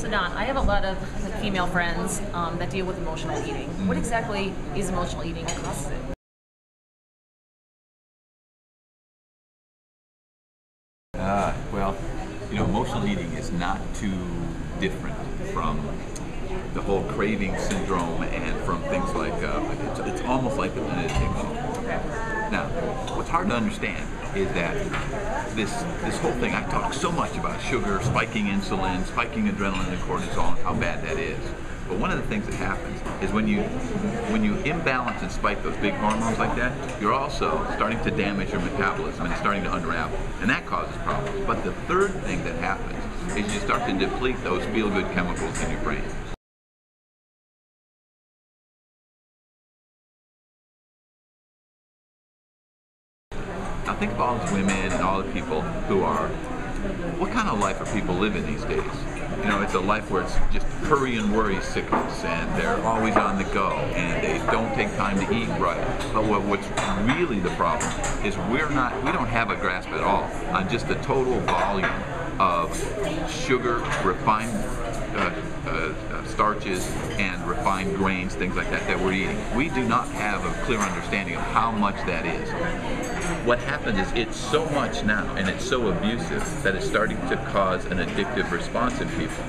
So Don, I have a lot of female friends that deal with emotional eating. What exactly is emotional eating and causes it? Well, emotional eating is not too different from the whole craving syndrome and from things like, it's almost like an addiction. Now, what's hard to understand is that this whole thing, I talk so much about sugar, spiking insulin, spiking adrenaline and cortisol, and how bad that is. But one of the things that happens is when you imbalance and spike those big hormones like that, you're also starting to damage your metabolism and it's starting to unravel, and that causes problems. But the third thing that happens is you start to deplete those feel-good chemicals in your brain. Now think of all the women and all the people who are, what kind of life are people living these days? It's a life where it's just hurry and worry sickness, and they're always on the go, and they don't take time to eat right. But what's really the problem is we don't have a grasp at all on just the total volume of sugar, refined starches, and refined grains, things like that we're eating. We do not have a clear understanding of how much that is. What happens is it's so much now, and it's so abusive that it's starting to cause an addictive response in people.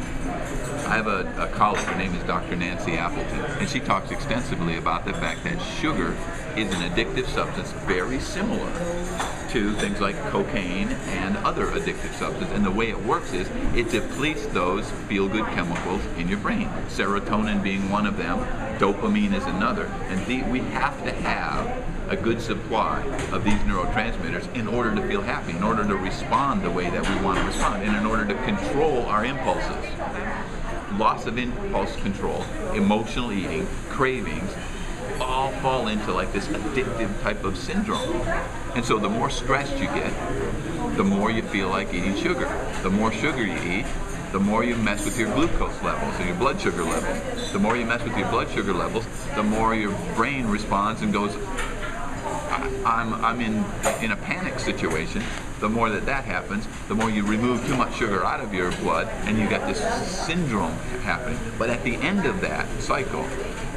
I have a colleague, her name is Dr. Nancy Appleton, and she talks extensively about the fact that sugar is an addictive substance very similar to things like cocaine and other addictive substances. And the way it works is it depletes those feel-good chemicals in your brain. Serotonin being one of them, dopamine is another. And we have to have a good supply of these neurotransmitters in order to feel happy, in order to respond the way that we want to respond, and in order to control our impulses. Loss of impulse control, emotional eating, cravings, all fall into like this addictive type of syndrome. And so the more stressed you get, the more you feel like eating sugar. The more sugar you eat, the more you mess with your glucose levels or your blood sugar levels. The more you mess with your blood sugar levels, the more your brain responds and goes, I'm in a panic situation. The more that happens, the more you remove too much sugar out of your blood, and you got this syndrome happening. But at the end of that cycle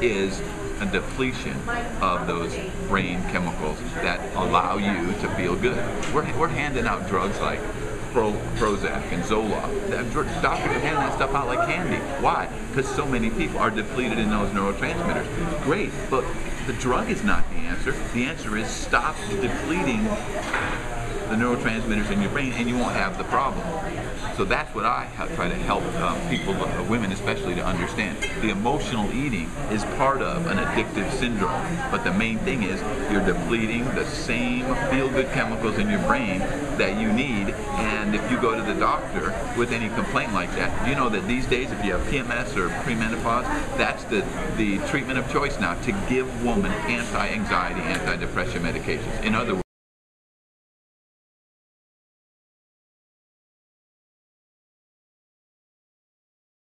is a depletion of those brain chemicals that allow you to feel good. We're handing out drugs like Prozac and Zoloft. Doctors are handing that stuff out like candy. Why? Because so many people are depleted in those neurotransmitters. Great, but the drug is not the answer. The answer is stop depleting the neurotransmitters in your brain and you won't have the problem. So that's what I try to help people, women especially, to understand. The emotional eating is part of an addictive syndrome, but the main thing is you're depleting the same feel-good chemicals in your brain that you need. And if you go to the doctor with any complaint like that, you know that these days if you have PMS or premenopause, that's the treatment of choice now, to give women anti-anxiety, anti-depression medications. In other words,